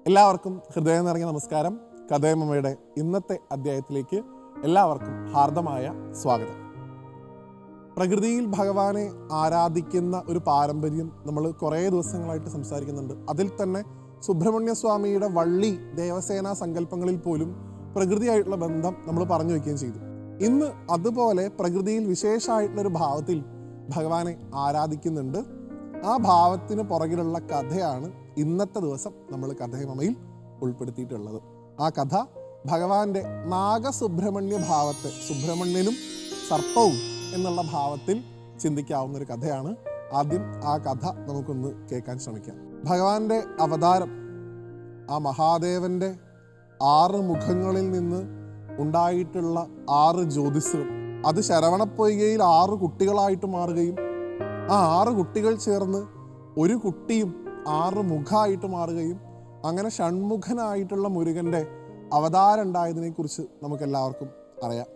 എല്ലാവർക്കും ഹൃദയം നിറഞ്ഞ നമസ്കാരം. കഥയമ്മയുടെ ഇന്നത്തെ അധ്യായത്തിലേക്ക് എല്ലാവർക്കും ഹാർദമായ സ്വാഗതം. പ്രകൃതിയിൽ ഭഗവാനെ ആരാധിക്കുന്ന ഒരു പാരമ്പര്യം നമ്മൾ കുറേ ദിവസങ്ങളായിട്ട് സംസാരിക്കുന്നുണ്ട്. അതിൽ തന്നെ സുബ്രഹ്മണ്യ സ്വാമിയുടെ വള്ളി ദേവസേനാ സങ്കല്പങ്ങളിൽ പോലും പ്രകൃതിയായിട്ടുള്ള ബന്ധം നമ്മൾ പറഞ്ഞു വയ്ക്കുകയും ചെയ്തു. ഇന്ന് അതുപോലെ പ്രകൃതിയിൽ വിശേഷമായിട്ടുള്ളൊരു ഭാവത്തിൽ ഭഗവാനെ ആരാധിക്കുന്നുണ്ട്. ആ ഭാവത്തിന് പുറകിലുള്ള കഥയാണ് ഇന്നത്തെ ദിവസം നമ്മൾ കഥയമയിൽ ഉൾപ്പെടുത്തിയിട്ടുള്ളത്. ആ കഥ ഭഗവാന്റെ നാഗസുബ്രഹ്മണ്യ ഭാവത്തെ, സുബ്രഹ്മണ്യനും സർപ്പവും എന്നുള്ള ഭാവത്തിൽ ചിന്തിക്കാവുന്ന ഒരു കഥയാണ്. ആദ്യം ആ കഥ നമുക്കൊന്ന് കേൾക്കാൻ ശ്രമിക്കാം. ഭഗവാന്റെ അവതാരം, ആ മഹാദേവന്റെ 6 മുഖങ്ങളിൽ നിന്ന് ഉണ്ടായിട്ടുള്ള 6 ജ്യോതിസുകൾ, അത് ശരവണപ്പൊയ്കയിൽ 6 കുട്ടികളായിട്ട് മാറുകയും ആ 6 കുട്ടികൾ ചേർന്ന് ഒരു കുട്ടിയും 6 മുഖമായിട്ട് മാറുകയും അങ്ങനെ ഷൺമുഖനായിട്ടുള്ള മുരുകൻ്റെ അവതാരം ഉണ്ടായതിനെ കുറിച്ച് നമുക്കെല്ലാവർക്കും അറിയാം.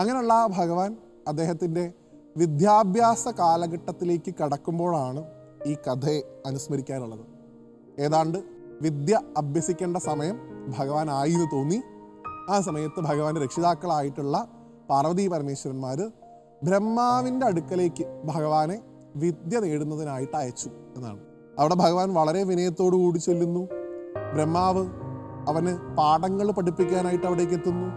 അങ്ങനെയുള്ള ആ ഭഗവാൻ അദ്ദേഹത്തിൻ്റെ വിദ്യാഭ്യാസ കാലഘട്ടത്തിലേക്ക് കടക്കുമ്പോഴാണ് ഈ കഥയെ അനുസ്മരിക്കാനുള്ളത്. ഏതാണ്ട് വിദ്യ അഭ്യസിക്കേണ്ട സമയം ഭഗവാൻ ആയിന്ന് തോന്നി. ആ സമയത്ത് ഭഗവാന്റെ രക്ഷിതാക്കളായിട്ടുള്ള പാർവതി പരമേശ്വരന്മാർ ബ്രഹ്മാവിൻ്റെ അടുക്കലേക്ക് ഭഗവാനെ വിദ്യ നേടുന്നതിനായിട്ട് അയച്ചു എന്നാണ്. അവിടെ ഭഗവാൻ വളരെ വിനയത്തോടു കൂടി ചെല്ലുന്നു. ബ്രഹ്മാവ് അവന് പാഠങ്ങൾ പഠിപ്പിക്കാനായിട്ട് അവിടേക്ക് എത്തുന്നു.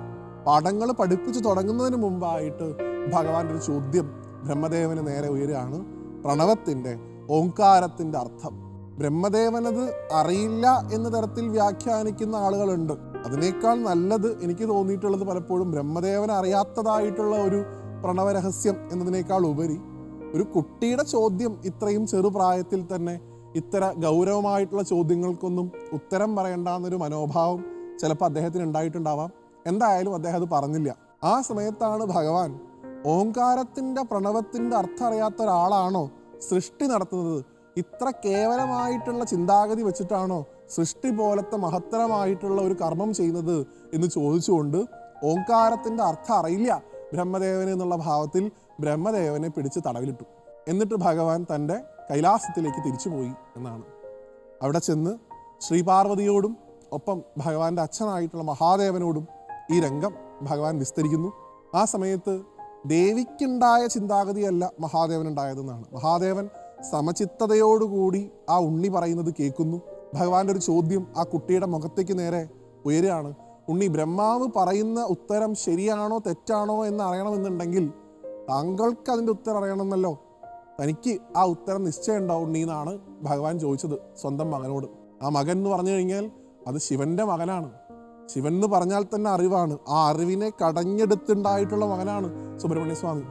പാഠങ്ങൾ പഠിപ്പിച്ചു തുടങ്ങുന്നതിന് മുമ്പായിട്ട് ഭഗവാന്റെ ഒരു ചോദ്യം ബ്രഹ്മദേവന് നേരെ ഉയരുകയാണ്. പ്രണവത്തിൻ്റെ, ഓംകാരത്തിൻ്റെ അർത്ഥം. ബ്രഹ്മദേവനത് അറിയില്ല എന്ന തരത്തിൽ വ്യാഖ്യാനിക്കുന്ന ആളുകളുണ്ട്. അതിനേക്കാൾ നല്ലത് എനിക്ക് തോന്നിയിട്ടുള്ളത് പലപ്പോഴും ബ്രഹ്മദേവൻ അറിയാത്തതായിട്ടുള്ള ഒരു പ്രണവരഹസ്യം എന്നതിനേക്കാൾ ഉപരി ഒരു കുട്ടിയുടെ ചോദ്യം ഇത്രയും ചെറുപ്രായത്തിൽ തന്നെ ഇത്തര ഗൗരവമായിട്ടുള്ള ചോദ്യങ്ങൾക്കൊന്നും ഉത്തരം പറയേണ്ടെന്നൊരു മനോഭാവം ചിലപ്പോൾ അദ്ദേഹത്തിന് ഉണ്ടായിട്ടുണ്ടാവാം. എന്തായാലും അദ്ദേഹം അത് പറഞ്ഞില്ല. ആ സമയത്താണ് ഭഗവാൻ ഓംകാരത്തിൻ്റെ, പ്രണവത്തിൻ്റെ അർത്ഥം അറിയാത്ത ഒരാളാണോ സൃഷ്ടി നടത്തുന്നത്? ഇത്ര കേവലമായിട്ടുള്ള ചിന്താഗതി വെച്ചിട്ടാണോ സൃഷ്ടി പോലത്തെ മഹത്തരമായിട്ടുള്ള ഒരു കർമ്മം ചെയ്യുന്നത് എന്ന് ചോദിച്ചുകൊണ്ട് ഓംകാരത്തിൻ്റെ അർത്ഥം അറിയില്ല ബ്രഹ്മദേവന് എന്നുള്ള ഭാവത്തിൽ ബ്രഹ്മദേവനെ പിടിച്ച് തടവിലിട്ടു. എന്നിട്ട് ഭഗവാൻ തൻ്റെ കൈലാസത്തിലേക്ക് തിരിച്ചുപോയി എന്നാണ്. അവിടെ ചെന്ന് ശ്രീപാർവതിയോടും ഒപ്പം ഭഗവാന്റെ അച്ഛനായിട്ടുള്ള മഹാദേവനോടും ഈ രംഗം ഭഗവാൻ വിസ്തരിക്കുന്നു. ആ സമയത്ത് ദേവിക്കുണ്ടായ ചിന്താഗതിയല്ല മഹാദേവനുണ്ടായതെന്നാണ്. മഹാദേവൻ സമചിത്തതയോടുകൂടി ആ ഉണ്ണി പറയുന്നത് കേൾക്കുന്നു. ഭഗവാന്റെ ഒരു ചോദ്യം ആ കുട്ടിയുടെ മുഖത്തേക്ക് നേരെ ഉയരുകയാണ്. ഉണ്ണി, ബ്രഹ്മാവ് പറയുന്ന ഉത്തരം ശരിയാണോ തെറ്റാണോ എന്ന് അറിയണമെന്നുണ്ടെങ്കിൽ താങ്കൾക്ക് അതിൻ്റെ ഉത്തരം അറിയണമെന്നല്ലോ. തനിക്ക് ആ ഉത്തരം നിശ്ചയം ഉണ്ടാവും ഉണ്ണി എന്നാണ് ഭഗവാൻ ചോദിച്ചത് സ്വന്തം മകനോട്. ആ മകൻ എന്ന് പറഞ്ഞു കഴിഞ്ഞാൽ അത് ശിവന്റെ മകനാണ്. ശിവൻ എന്ന് പറഞ്ഞാൽ തന്നെ അറിവാണ്. ആ അറിവിനെ കടഞ്ഞെടുത്തുണ്ടായിട്ടുള്ള മകനാണ് സുബ്രഹ്മണ്യ സ്വാമി.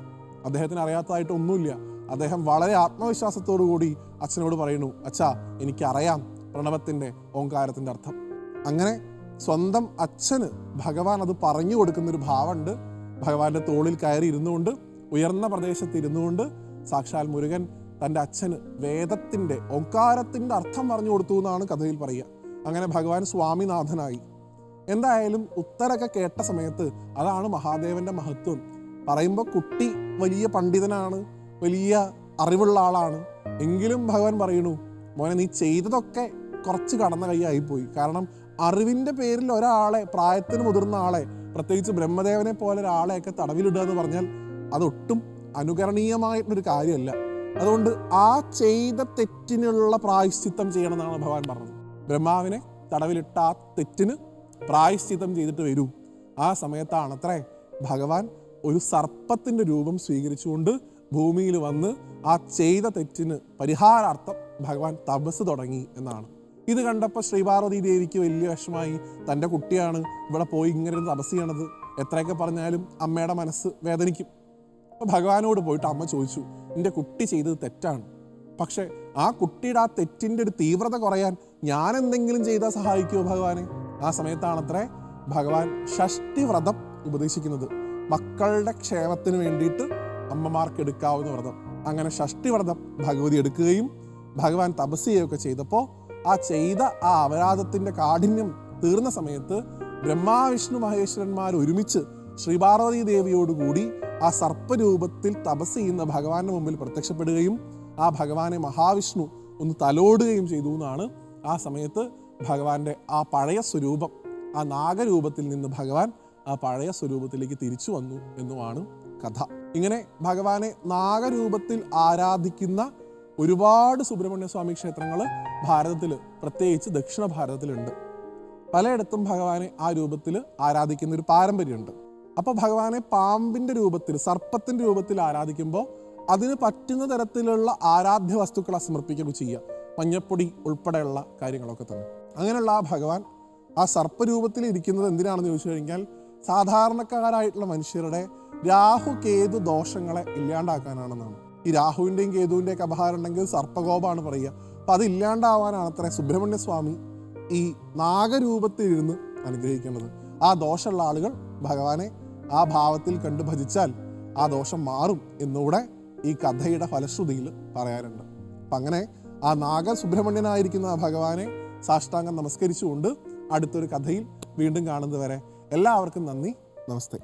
അദ്ദേഹത്തിന് അറിയാത്തതായിട്ട് ഒന്നുമില്ല. അദ്ദേഹം വളരെ ആത്മവിശ്വാസത്തോടു കൂടി അച്ഛനോട് പറയുന്നു, അച്ഛാ, എനിക്കറിയാം പ്രണവത്തിൻ്റെ, ഓംകാരത്തിൻ്റെ അർത്ഥം. അങ്ങനെ സ്വന്തം അച്ഛന് ഭഗവാൻ അത് പറഞ്ഞു കൊടുക്കുന്നൊരു ഭാവമുണ്ട്. ഭഗവാന്റെ തോളിൽ കയറി ഇരുന്നുകൊണ്ട്, ഉയർന്ന പ്രദേശത്ത് ഇരുന്നുകൊണ്ട് സാക്ഷാൽ മുരുകൻ തൻ്റെ അച്ഛന് വേദത്തിൻ്റെ, ഓംകാരത്തിൻ്റെ അർത്ഥം പറഞ്ഞു കൊടുത്തു എന്നാണ് കഥയിൽ പറയുക. അങ്ങനെ ഭഗവാൻ സ്വാമിനാഥനായി. എന്തായാലും ഉത്തരമൊക്കെ കേട്ട സമയത്ത് അതാണ് മഹാദേവന്റെ മഹത്വം. പറയുമ്പോൾ കുട്ടി വലിയ പണ്ഡിതനാണ്, വലിയ അറിവുള്ള ആളാണ്. എങ്കിലും ഭഗവാൻ പറയുന്നു, മോനെ, നീ ചെയ്തതൊക്കെ കുറച്ച് കടന്ന കൈയായിപ്പോയി. കാരണം അറിവിൻ്റെ പേരിൽ ഒരാളെ, പ്രായത്തിന് മുതിർന്ന ആളെ, പ്രത്യേകിച്ച് ബ്രഹ്മദേവനെ പോലെ ഒരാളെയൊക്കെ തടവിലിടുക എന്ന് പറഞ്ഞാൽ അതൊട്ടും അനുകരണീയമായിട്ടൊരു കാര്യമല്ല. അതുകൊണ്ട് ആ ചെയ്ത തെറ്റിനുള്ള പ്രായശ്ചിത്തം ചെയ്യണമെന്നാണ് ഭഗവാൻ പറഞ്ഞത്. ബ്രഹ്മാവിനെ തടവിലിട്ട ആ തെറ്റിന് പ്രായശ്ചിത്തം ചെയ്തിട്ട് വരൂ. ആ സമയത്താണത്രേ ഭഗവാൻ ഒരു സർപ്പത്തിൻ്റെ രൂപം സ്വീകരിച്ചുകൊണ്ട് ഭൂമിയിൽ വന്ന് ആ ചെയ്ത തെറ്റിന് പരിഹാരാർത്ഥം ഭഗവാൻ തപസ് തുടങ്ങി എന്നാണ്. ഇത് കണ്ടപ്പോൾ ശ്രീപാർവതി ദേവിക്ക് വലിയ വിഷമായി. തൻ്റെ കുട്ടിയാണ് ഇവിടെ പോയി ഇങ്ങനെ ഒരു തപസ് ചെയ്യണത്. എത്രയൊക്കെ പറഞ്ഞാലും അമ്മയുടെ മനസ്സ് വേദനിക്കും. അപ്പോൾ ഭഗവാനോട് പോയിട്ട് അമ്മ ചോദിച്ചു, എൻ്റെ കുട്ടി ചെയ്തത് തെറ്റാണ്, പക്ഷേ ആ കുട്ടിയുടെ ആ തെറ്റിൻ്റെ ഒരു തീവ്രത കുറയാൻ ഞാൻ എന്തെങ്കിലും ചെയ്താൽ സഹായിക്കുമോ ഭഗവാനെ? ആ സമയത്താണത്രേ ഭഗവാൻ ഷഷ്ടിവ്രതം ഉപദേശിക്കുന്നത്. മക്കളുടെ ക്ഷേമത്തിന് വേണ്ടിയിട്ട് അമ്മമാർക്ക് എടുക്കാവുന്ന വ്രതം. അങ്ങനെ ഷഷ്ടിവ്രതം ഭഗവതി എടുക്കുകയും ഭഗവാൻ തപസ് ചെയ്യുകയൊക്കെ ചെയ്തപ്പോൾ ആ ചെയ്ത ആ അപരാധത്തിൻ്റെ കാഠിന്യം തീർന്ന സമയത്ത് ബ്രഹ്മാവിഷ്ണു മഹേശ്വരന്മാർ ഒരുമിച്ച് ശ്രീപാർവതി ദേവിയോടുകൂടി ആ സർപ്പരൂപത്തിൽ തപസ് ചെയ്യുന്ന ഭഗവാന്റെ മുമ്പിൽ പ്രത്യക്ഷപ്പെടുകയും ആ ഭഗവാനെ മഹാവിഷ്ണു ഒന്ന് തലോടുകയും ചെയ്തു എന്നാണ് ആ സമയത്ത് ഭഗവാന്റെ ആ പഴയ സ്വരൂപം, ആ നാഗരൂപത്തിൽ നിന്ന് ഭഗവാൻ ആ പഴയ സ്വരൂപത്തിലേക്ക് തിരിച്ചു വന്നു എന്നുമാണ് കഥ. ഇങ്ങനെ ഭഗവാനെ നാഗരൂപത്തിൽ ആരാധിക്കുന്ന ഒരുപാട് സുബ്രഹ്മണ്യ സ്വാമി ക്ഷേത്രങ്ങൾ ഭാരതത്തിൽ, പ്രത്യേകിച്ച് ദക്ഷിണ ഭാരതത്തിലുണ്ട്. പലയിടത്തും ഭഗവാനെ ആ രൂപത്തിൽ ആരാധിക്കുന്ന ഒരു പാരമ്പര്യമുണ്ട്. അപ്പോൾ ഭഗവാനെ പാമ്പിൻ്റെ രൂപത്തിൽ, സർപ്പത്തിൻ്റെ രൂപത്തിൽ ആരാധിക്കുമ്പോൾ അതിന് പറ്റുന്ന തരത്തിലുള്ള ആരാധ്യ വസ്തുക്കളെ സമർപ്പിക്കുകയൊക്കെ ചെയ്യുക, മഞ്ഞപ്പൊടി ഉൾപ്പെടെയുള്ള കാര്യങ്ങളൊക്കെ തന്നെ. അങ്ങനെയുള്ള ആ ഭഗവാൻ ആ സർപ്പരൂപത്തിൽ ഇരിക്കുന്നത് എന്തിനാണെന്ന് ചോദിച്ചു കഴിഞ്ഞാൽ സാധാരണക്കാരായിട്ടുള്ള മനുഷ്യരുടെ രാഹു കേതു ദോഷങ്ങളെ ഇല്ലാണ്ടാക്കാനാണെന്നാണ്. ഈ രാഹുവിൻ്റെയും കേതുവിൻ്റെയൊക്കെ അപഹാരം ഉണ്ടെങ്കിൽ സർപ്പകോപമാണ് പറയുക. അപ്പം അത് ഇല്ലാണ്ടാവാനാണ് അത്ര സുബ്രഹ്മണ്യ സ്വാമി ഈ നാഗരൂപത്തിലിരുന്ന് അനുഗ്രഹിക്കുന്നത്. ആ ദോഷമുള്ള ആളുകൾ ഭഗവാനെ ആ ഭാവത്തിൽ കണ്ടു ഭജിച്ചാൽ ആ ദോഷം മാറും എന്നുകൂടെ ഈ കഥയുടെ ഫലശ്രുതിയിൽ പറയാറുണ്ട്. അപ്പം അങ്ങനെ ആ നാഗസുബ്രഹ്മണ്യനായിരിക്കുന്ന ആ ഭഗവാനെ സാഷ്ടാംഗം നമസ്കരിച്ചുകൊണ്ട് അടുത്തൊരു കഥയിൽ വീണ്ടും കാണുന്നതുവരെ എല്ലാവർക്കും നന്ദി, നമസ്തേ.